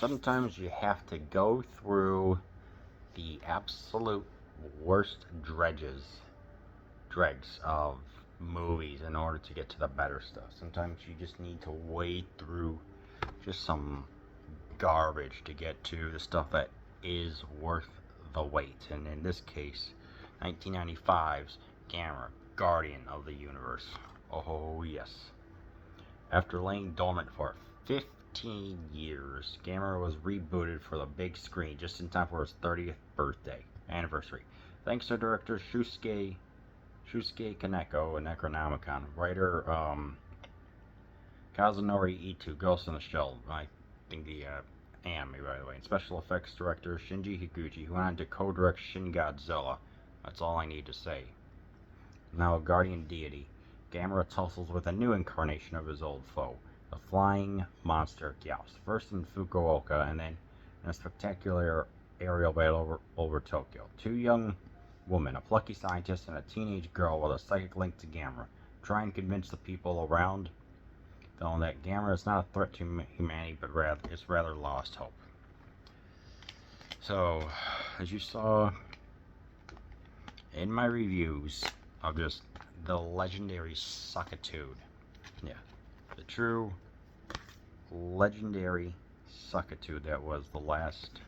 Sometimes you have to go through the absolute worst dregs of movies in order to get to the better stuff. Sometimes you just need to wade through just some garbage to get to the stuff that is worth the wait. And in this case, 1995's Gamera, Guardian of the Universe. Oh, yes. After laying dormant for 15 years, Gamera was rebooted for the big screen just in time for his 30th anniversary. Thanks to director Shusuke Kaneko and Necronomicon, writer Kazunori Ito, Ghost in the Shell, I think the anime by the way, and special effects director Shinji Higuchi, who went on to co-direct Shin Godzilla. That's all I need to say. Now a guardian deity, Gamera tussles with a new incarnation of his old foe, the flying monster Gyaos, first in Fukuoka and then in a spectacular aerial battle over Tokyo. Two young women, a plucky scientist and a teenage girl with a psychic link to Gamera, try and convince the people around them that Gamera is not a threat to humanity, but rather lost hope. So, as you saw in my reviews of just the legendary suckitude, yeah, the true legendary suckitude that was the last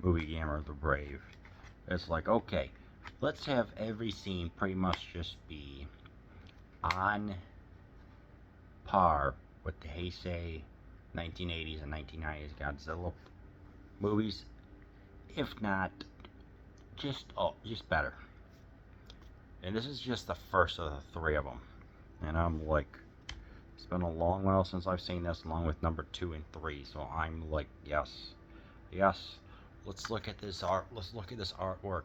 movie, Gamera the Brave. It's like, okay, let's have every scene pretty much just be on par with the Heisei 1980s and 1990s Godzilla movies, if not just better. And this is just the first of the three of them, and I'm like, it's been a long while since I've seen this, along with number 2 and 3. So I'm like, yes. Let's look at this art. Let's look at this artwork.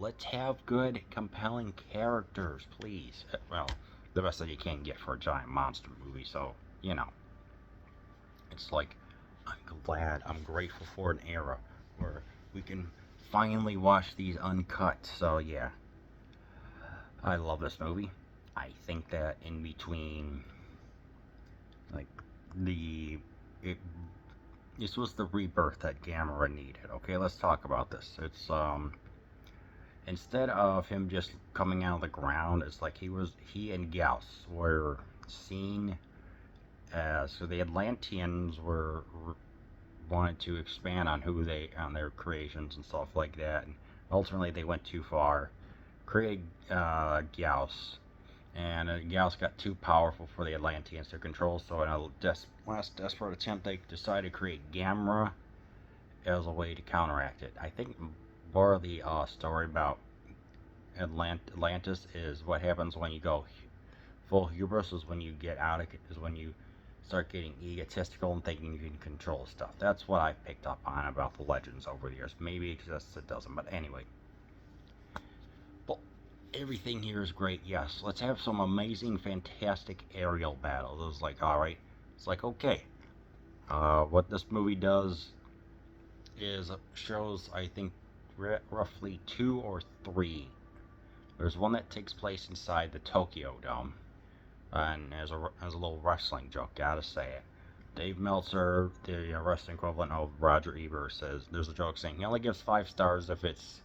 Let's have good, compelling characters, please. Well, the best that you can get for a giant monster movie. So it's like, I'm grateful for an era where we can finally watch these uncut. So yeah, I love this movie. I think that in between, like, this was the rebirth that Gamera needed. Okay, let's talk about this. It's instead of him just coming out of the ground, it's like he and Gyaos were seen as, so the Atlanteans wanted to expand on their creations and stuff like that, and ultimately they went too far, created Gyaos, and Gyaos got too powerful for the Atlanteans to control, so in a last desperate attempt they decided to create Gamera as a way to counteract it. I think more of the story about Atlantis is what happens when you go full hubris, is when you get out of it, is when you start getting egotistical and thinking you can control stuff. That's what I picked up on about the legends over the years. Maybe it exists, it doesn't, but anyway. But everything here is great, yes. Let's have some amazing, fantastic aerial battles. It's like, alright. It's like, okay. What this movie does is shows, I think, roughly 2 or 3. There's one that takes place inside the Tokyo Dome. And as a little wrestling joke, gotta say it. Dave Meltzer, the wrestling equivalent of Roger Ebert, says there's a joke saying he only gives 5 stars if it's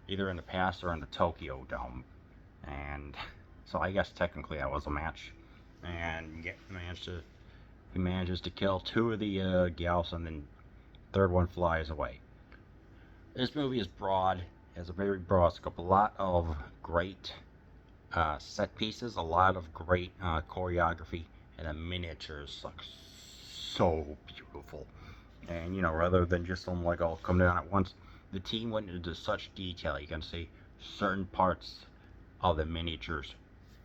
either in the past or in the Tokyo Dome. And so I guess technically that was a match. And he manages to kill 2 of the Gyaos, and then third one flies away. This movie is broad, has a very broad scope, a lot of great set pieces, a lot of great choreography, and the miniatures look so beautiful. And rather than just them like all come down at once, the team went into such detail. You can see certain parts of the miniatures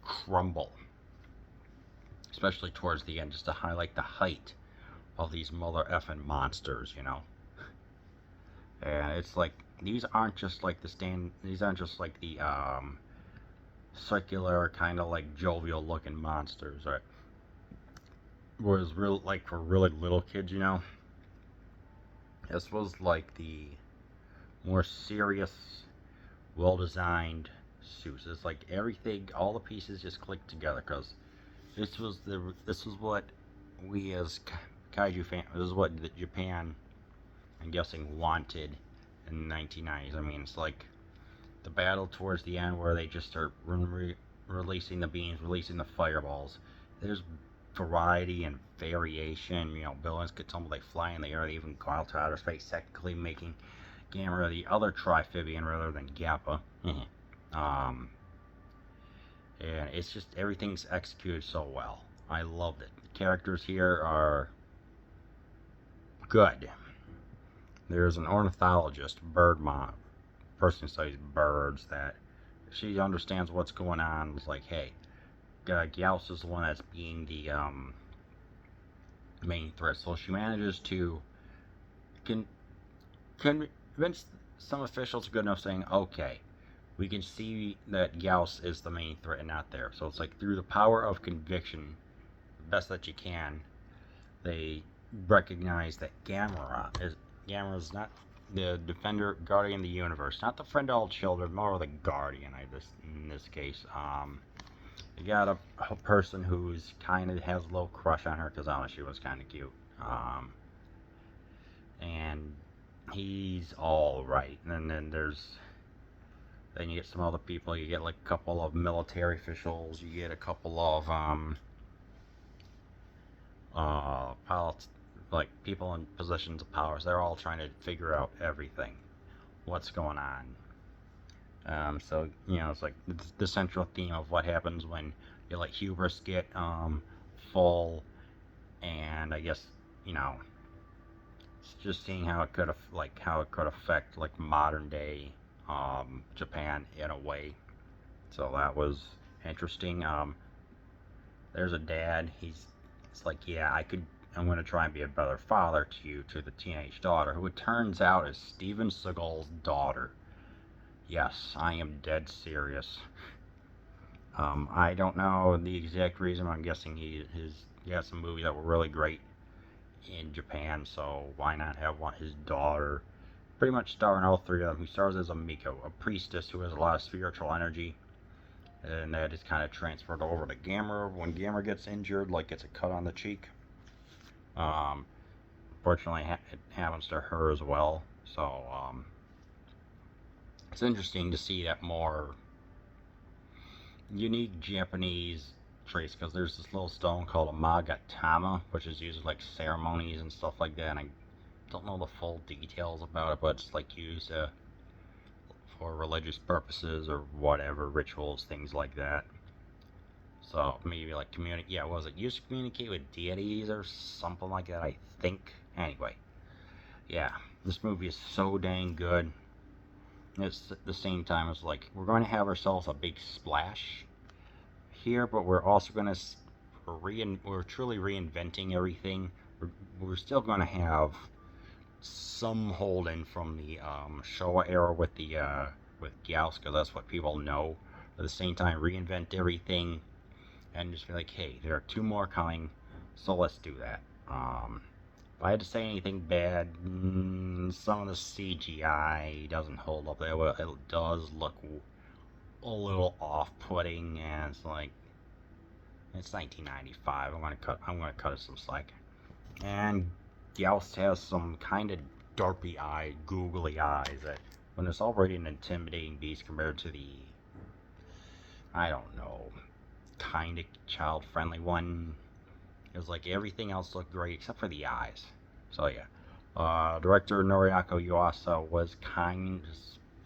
crumble, especially towards the end, just to highlight the height of these mother effing monsters, And it's like, these aren't just like the circular kind of like jovial looking monsters, right? Was real, like, for really little kids, This was like the more serious, well designed suits. It's like everything, all the pieces just clicked together, because this was what we as kaiju fan. This is what Japan, I'm guessing, wanted in the 1990s. I mean, it's like the battle towards the end where they just start releasing the beams, releasing the fireballs. There's variety and variation. You know, villains could tumble, they fly in the air, they even go out to outer space, technically making Gamera the other Triphibian rather than Gappa. And it's just everything's executed so well. I loved it. The characters here are good. There's an ornithologist, bird mom, person who studies birds, that she understands what's going on. It's like, hey, Gyaos is the one that's being the main threat. So she manages to convince some officials good enough saying, okay, we can see that Gyaos is the main threat and not there. So it's like through the power of conviction, the best that you can, they recognize that Gamera is not the defender, guardian of the universe, not the friend of all children, more the guardian. In this case, you got a person who's kind of has a little crush on her because I don't know, she was kind of cute, and he's all right. And then then you get some other people. You get like a couple of military officials. You get a couple of pilots, like people in positions of powers. They're all trying to figure out everything, what's going on. So you know, it's like the central theme of what happens when you let hubris get full, and I guess, you know, it's just seeing how it could affect like modern day Japan in a way. So that was interesting. There's a dad. It's like, yeah, I'm going to try and be a better father to the teenage daughter, who it turns out is Steven Seagal's daughter. Yes, I am dead serious. I don't know the exact reason. I'm guessing he had some movies that were really great in Japan, so why not have his daughter pretty much star in all three of them, who stars as a Miko, a priestess who has a lot of spiritual energy, and that is kind of transferred over to Gamera. When Gamera gets injured, like gets a cut on the cheek, fortunately it happens to her as well. So it's interesting to see that more unique Japanese trace, because there's this little stone called a magatama, which is used like ceremonies and stuff like that, and I don't know the full details about it, but it's like used for religious purposes or whatever, rituals, things like that. So maybe like was it used to communicate with deities or something like that, I think. Anyway, yeah, this movie is so dang good. It's at the same time, it's like we're going to have ourselves a big splash here, but we're also going to we're truly reinventing everything. We're still going to have some holding from the Showa era with Gyaos, because that's what people know. At the same time, reinvent everything and just be like, hey, there are two more coming, so let's do that. If I had to say anything bad, some of the CGI doesn't hold up. It does look a little off-putting, and it's like, it's 1995. I'm gonna cut it some slack. And Gyaos has some kind of derpy-eyed, googly eyes that, when it's already an intimidating beast compared to the, I don't know, kind of child-friendly one, it was like everything else looked great except for the eyes. So yeah, director Noriaki Yuasa was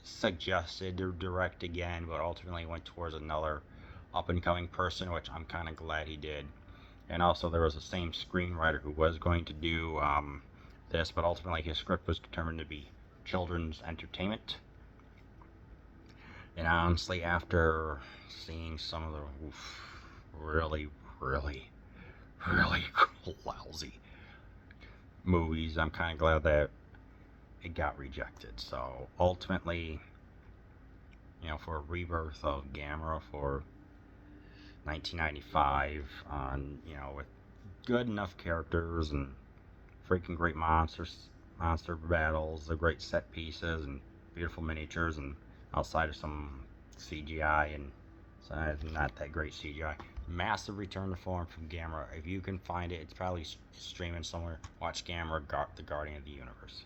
suggested to direct again, but ultimately went towards another up-and-coming person, which I'm kind of glad he did. And also there was the same screenwriter who was going to do this, but ultimately his script was determined to be children's entertainment. And honestly, after seeing some of the really lousy movies, I'm kind of glad that it got rejected. So ultimately, you know, for a rebirth of Gamera for 1995, you know, with good enough characters and freaking great monster battles, the great set pieces and beautiful miniatures, and outside of some CGI and not that great CGI, Massive return to form from Gamera. If you can find it, it's probably streaming somewhere. Watch Gamera, the Guardian of the Universe.